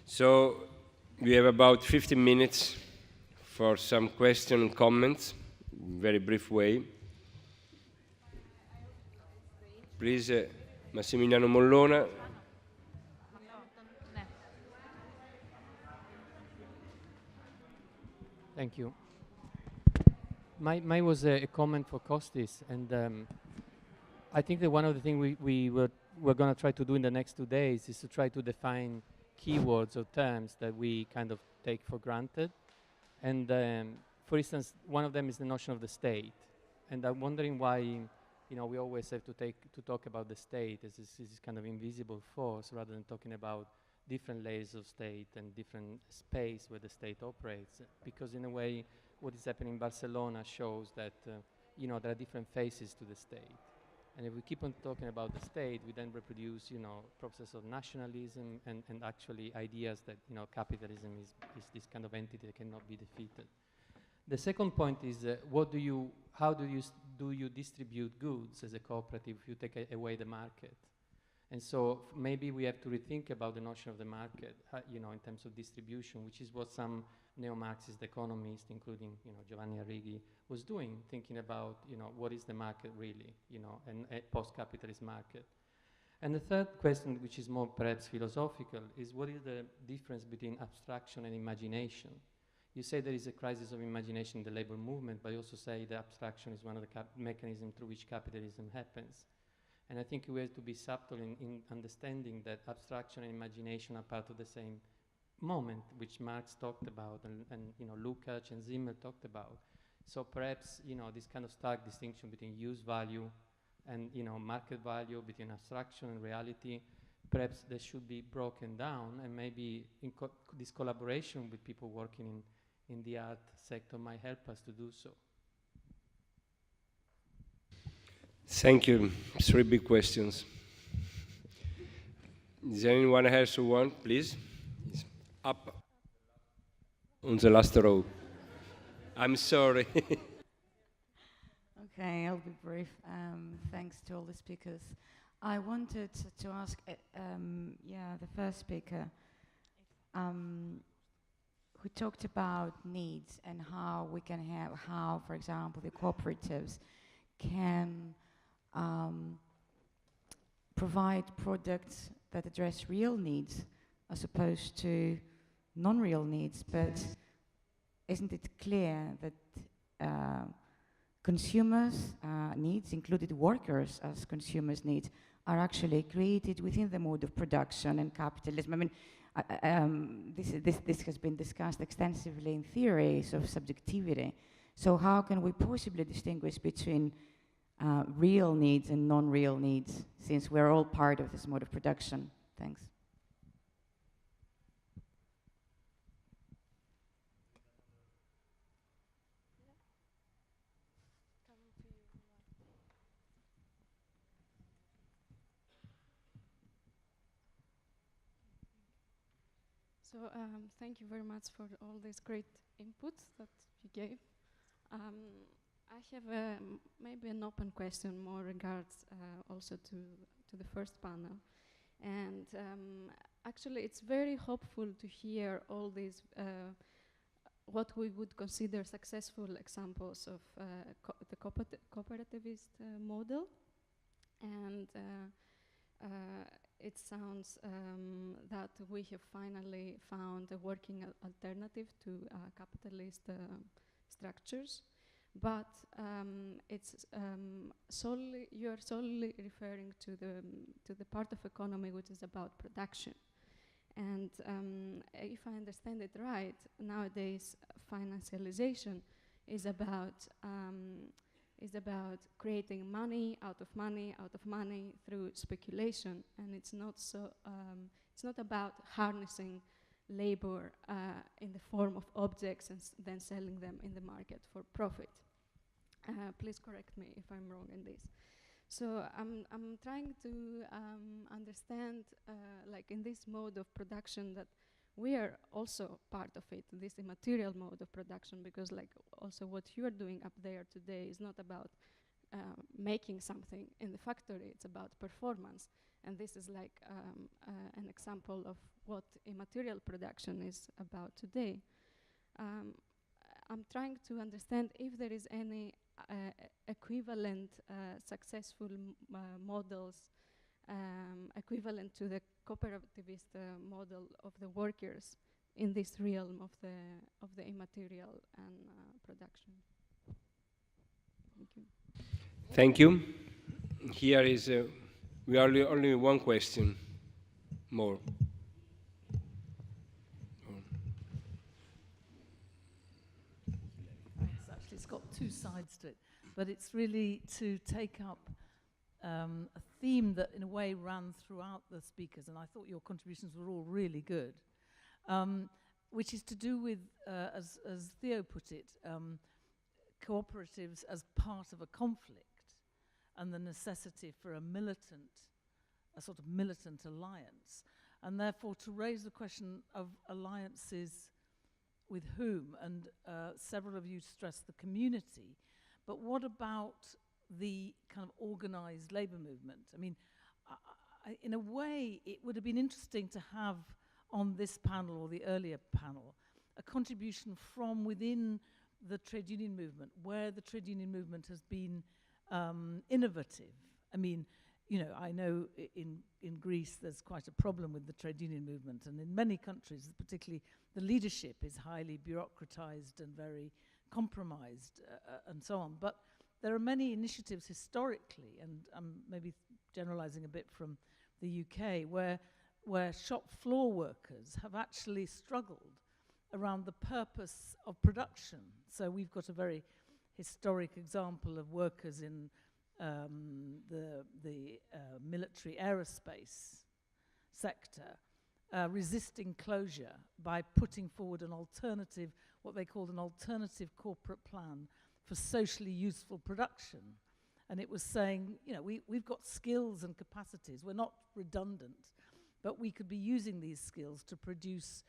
So we have about 15 minutes for some questions and comments, very brief way. Please, Massimiliano Mollona. Thank you. Mine was a comment for Kostis, and I think that one of the things we're going to try to do in the next 2 days is to try to define keywords or terms that we kind of take for granted. And for instance, one of them is the notion of the state. And I'm wondering why, you know, we always have to talk about the state as this kind of invisible force rather than talking about different layers of state and different space where the state operates. Because in a way, what is happening in Barcelona shows that, you know, there are different faces to the state. And if we keep on talking about the state, we then reproduce, you know, process of nationalism and actually ideas that, you know, capitalism is this kind of entity that cannot be defeated. The second point is, how do you distribute goods as a cooperative if you take away the market? And so maybe we have to rethink about the notion of the market, you know, in terms of distribution, which is what some neo-Marxist economists, including, you know, Giovanni Arrighi, was doing, thinking about, you know, what is the market really, you know, and a post-capitalist market. And the third question, which is more perhaps philosophical, is what is the difference between abstraction and imagination? You say there is a crisis of imagination in the labor movement, but you also say that abstraction is one of the mechanisms through which capitalism happens. And I think we have to be subtle in understanding that abstraction and imagination are part of the same moment, which Marx talked about, and you know, Lukács and Zimmer talked about. So perhaps, you know, this kind of stark distinction between use value and, you know, market value, between abstraction and reality, perhaps they should be broken down, and maybe this collaboration with people working in the art sector might help us to do so. Thank you. 3 big questions. Is there anyone else who wants, please? It's up on the last row. I'm sorry. Okay, I'll be brief. Thanks to all the speakers. I wanted to ask, the first speaker, who talked about needs and how we can how, for example, the cooperatives can provide products that address real needs as opposed to non-real needs. But isn't it clear that consumers' needs, included workers as consumers' needs, are actually created within the mode of production and capitalism? I mean, this has been discussed extensively in theories of subjectivity. So how can we possibly distinguish between real needs and non-real needs, since we're all part of this mode of production? Thanks. So thank you very much for all these great inputs that you gave. I have maybe an open question more regards also to the first panel. And actually it's very hopeful to hear all these what we would consider successful examples of the cooperativist model. And it sounds that we have finally found a working alternative to capitalist structures. But it's you're solely referring to the part of economy which is about production. And if I understand it right, nowadays financialization is about creating money out of money through speculation, and it's not about harnessing labor in the form of objects and then selling them in the market for profit. Please correct me if I'm wrong in this. So I'm trying to understand, like in this mode of production, that we are also part of it, this immaterial mode of production, because like also what you are doing up there today is not about making something in the factory. It's about performance. And this is like an example of what immaterial production is about today. I'm trying to understand if there is any equivalent successful models equivalent to the cooperativist model of the workers in this realm of the immaterial and production. Thank you. Thank you. Here is we are only one question more. Thanks. Actually, it's got two sides to it, but it's really to take up a theme that in a way ran throughout the speakers, and I thought your contributions were all really good, which is to do with, as Theo put it, cooperatives as part of a conflict and the necessity for a sort of militant alliance, and therefore to raise the question of alliances with whom, and several of you stressed the community, but what about the kind of organized labor movement? I mean, in a way, it would have been interesting to have on this panel or the earlier panel a contribution from within the trade union movement, where the trade union movement has been innovative. I mean, you know, I know in Greece there's quite a problem with the trade union movement, and in many countries, particularly the leadership is highly bureaucratized and very compromised and so on. But there are many initiatives historically, and I'm maybe generalizing a bit from the UK, where shop floor workers have actually struggled around the purpose of production. So we've got a very historic example of workers in the military aerospace sector resisting closure by putting forward an alternative, what they called an alternative corporate plan for socially useful production. And it was saying, you know, we've got skills and capacities, we're not redundant, but we could be using these skills to produce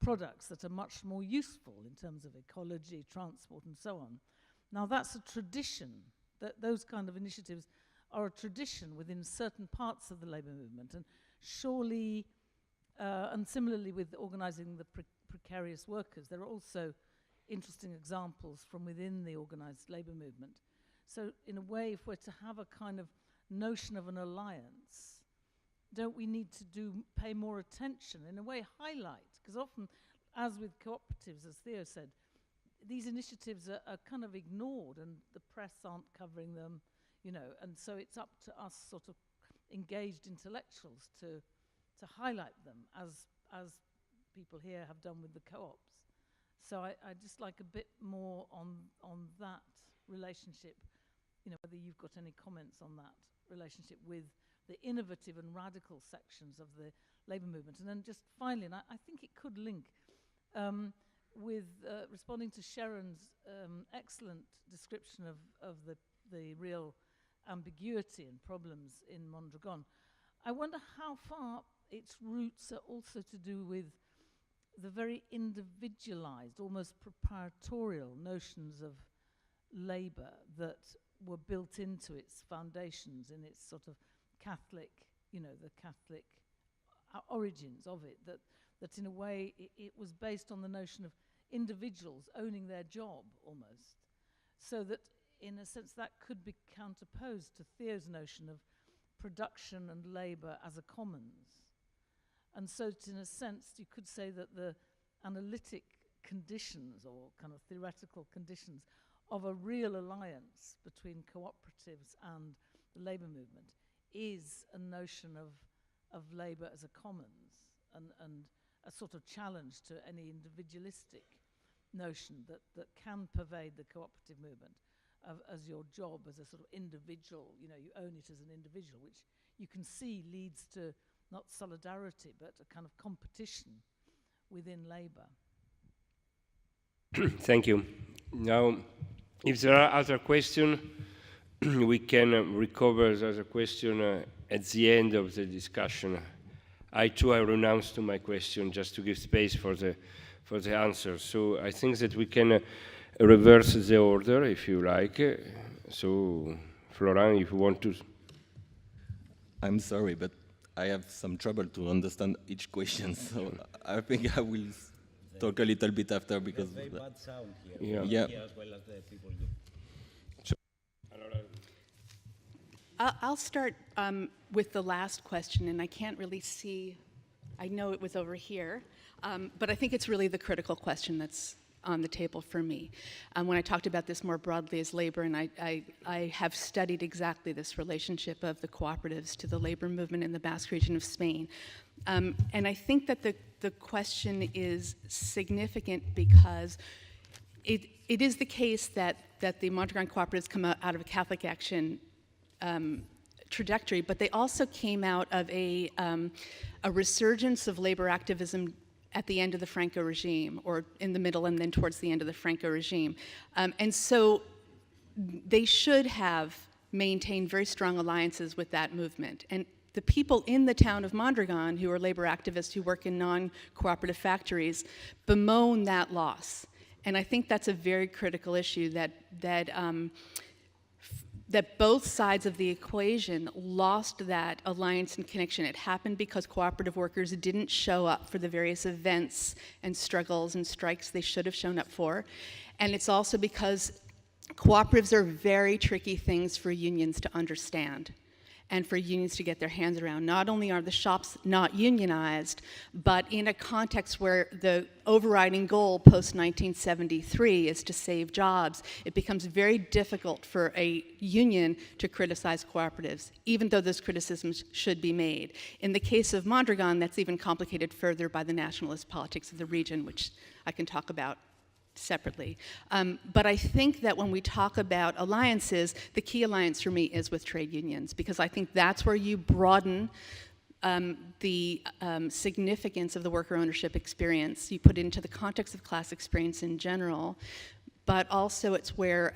products that are much more useful in terms of ecology, transport, and so on. Now that's a tradition, that those kind of initiatives are a tradition within certain parts of the labor movement, and surely, and similarly with organizing the precarious workers, there are also interesting examples from within the organized labor movement. So in a way, if we're to have a kind of notion of an alliance, don't we need to pay more attention, in a way highlight, because often, as with cooperatives, as Theo said, these initiatives are kind of ignored and the press aren't covering them, you know, and so it's up to us sort of engaged intellectuals to highlight them, as people here have done with the co-ops. So I'd just like a bit more on that relationship, you know, whether you've got any comments on that relationship with the innovative and radical sections of the labour movement. And then just finally, and I think it could link with responding to Sharryn's excellent description of the real ambiguity and problems in Mondragon. I wonder how far its roots are also to do with the very individualized, almost proprietorial notions of labour that were built into its foundations, in its sort of Catholic, you know, the Catholic origins of it, that in a way it was based on the notion of individuals owning their job almost, so that in a sense that could be counterposed to Theo's notion of production and labour as a commons. And so in a sense you could say that the analytic conditions, or kind of theoretical conditions, of a real alliance between cooperatives and the labour movement is a notion of labour as a commons, and a sort of challenge to any individualistic notion that can pervade the cooperative movement as your job as a sort of individual, you know, you own it as an individual, which you can see leads to not solidarity, but a kind of competition within labour. Thank you. Now, if there are other questions, we can recover the other question at the end of the discussion. I renounce to my question just to give space for the answer. So I think that we can reverse the order, if you like. So, Florent, if you want to... I'm sorry, but I have some trouble to understand each question, so I think I will talk a little bit after because... Very bad sound here. Yeah. Here as well as the people do. I'll start with the last question, and I can't really see, I know it was over here, but I think it's really the critical question that's on the table for me. When I talked about this more broadly as labor, and I have studied exactly this relationship of the cooperatives to the labor movement in the Basque region of Spain. And I think that the question is significant because it is the case that the Mondragon cooperatives come out of a Catholic Action trajectory, but they also came out of a resurgence of labor activism at the end of the Franco regime, or in the middle and then towards the end of the Franco regime. And so they should have maintained very strong alliances with that movement. And the people in the town of Mondragon, who are labor activists who work in non-cooperative factories, bemoan that loss. And I think that's a very critical issue that both sides of the equation lost that alliance and connection. It happened because cooperative workers didn't show up for the various events and struggles and strikes they should have shown up for. And it's also because cooperatives are very tricky things for unions to understand and for unions to get their hands around. Not only are the shops not unionized, but in a context where the overriding goal post-1973 is to save jobs, it becomes very difficult for a union to criticize cooperatives, even though those criticisms should be made. In the case of Mondragon, that's even complicated further by the nationalist politics of the region, which I can talk about separately. But I think that when we talk about alliances, the key alliance for me is with trade unions, because I think that's where you broaden the significance of the worker ownership experience. You put it into the context of class experience in general, but also it's where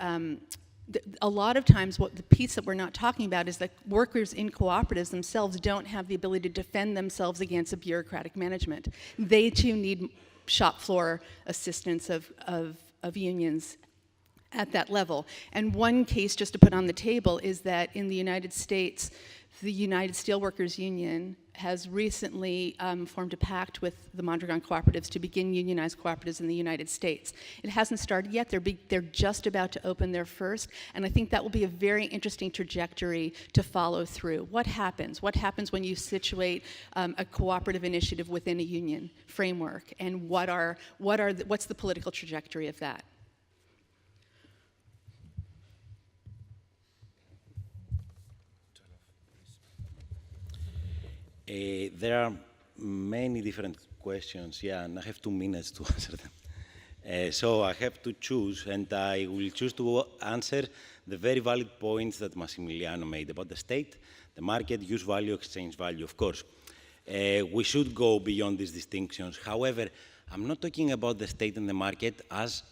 a lot of times what the piece that we're not talking about is that workers in cooperatives themselves don't have the ability to defend themselves against a bureaucratic management. They too need shop floor assistance of unions at that level. And one case just to put on the table is that in the United States, the United Steelworkers Union has recently formed a pact with the Mondragon cooperatives to begin unionized cooperatives in the United States. It hasn't started yet. They're just about to open their first, and I think that will be a very interesting trajectory to follow through. What happens? What happens when you situate a cooperative initiative within a union framework, and what's the political trajectory of that? There are many different questions, yeah, and I have 2 minutes to answer them. So I have to choose, and I will choose to answer the very valid points that Massimiliano made about the state, the market, use value, exchange value, of course. We should go beyond these distinctions. However, I'm not talking about the state and the market as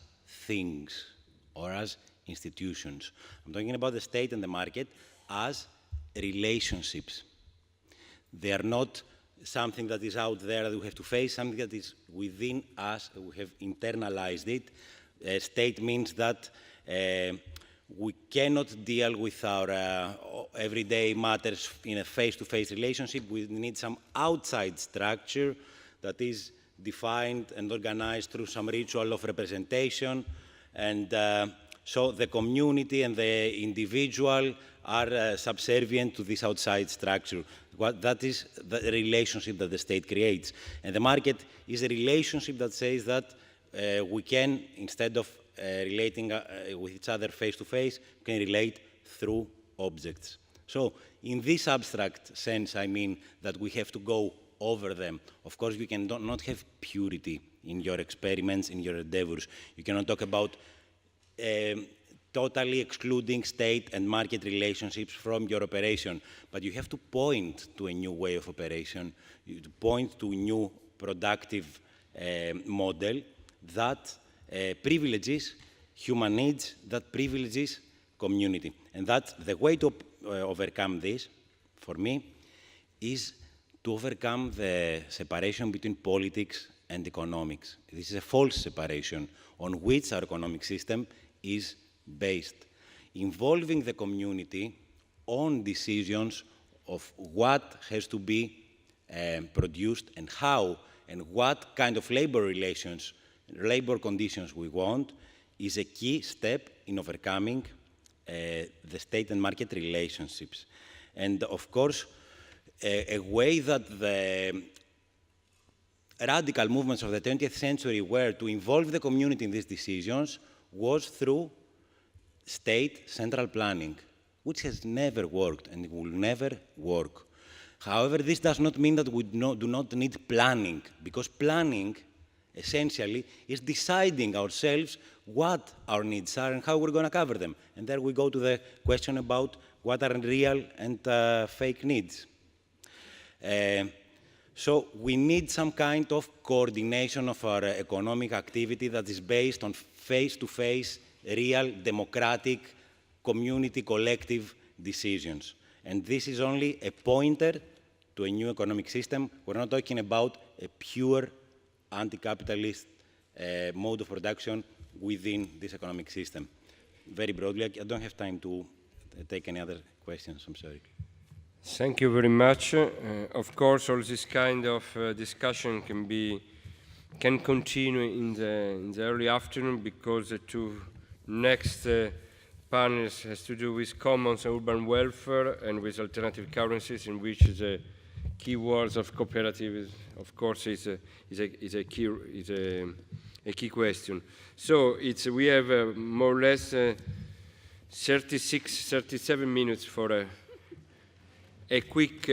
things or as institutions. I'm talking about the state and the market as relationships. They are not something that is out there that we have to face, something that is within us, we have internalized it. State means that we cannot deal with our everyday matters in a face-to-face relationship. We need some outside structure that is defined and organized through some ritual of representation. And so the community and the individual are subservient to this outside structure. That is the relationship that the state creates. And the market is a relationship that says that we can, instead of relating with each other face-to-face, we can relate through objects. So in this abstract sense, I mean that we have to go over them. Of course, you cannot have purity in your experiments, in your endeavors. You cannot talk about totally excluding state and market relationships from your operation. But you have to point to a new way of operation, you point to a new productive model that privileges human needs, that privileges community. And that the way to overcome this, for me, is to overcome the separation between politics and economics. This is a false separation on which our economic system is based. involving the community on decisions of what has to be produced and how, and what kind of labor relations, labor conditions we want, is a key step in overcoming the state and market relationships. And of course, a way that the radical movements of the 20th century were to involve the community in these decisions was through state central planning, which has never worked and will never work. However, this does not mean that we do not need planning, because planning, essentially, is deciding ourselves what our needs are and how we're going to cover them. And there we go to the question about what are real and fake needs. So we need some kind of coordination of our economic activity that is based on face-to-face, real, democratic, community, collective decisions. And this is only a pointer to a new economic system. We're not talking about a pure anti-capitalist mode of production within this economic system. Very broadly, I don't have time to take any other questions, I'm sorry. Thank you very much. Of course, all this kind of discussion can continue in the early afternoon, because the two next panels has to do with commons and urban welfare and with alternative currencies, in which the keywords of cooperativism, of course, is a key question. So we have more or less 37 minutes for a quick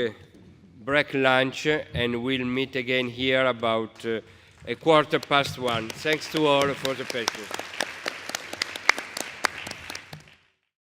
break lunch, and we'll meet again here about 1:15. Thanks to all for the patience.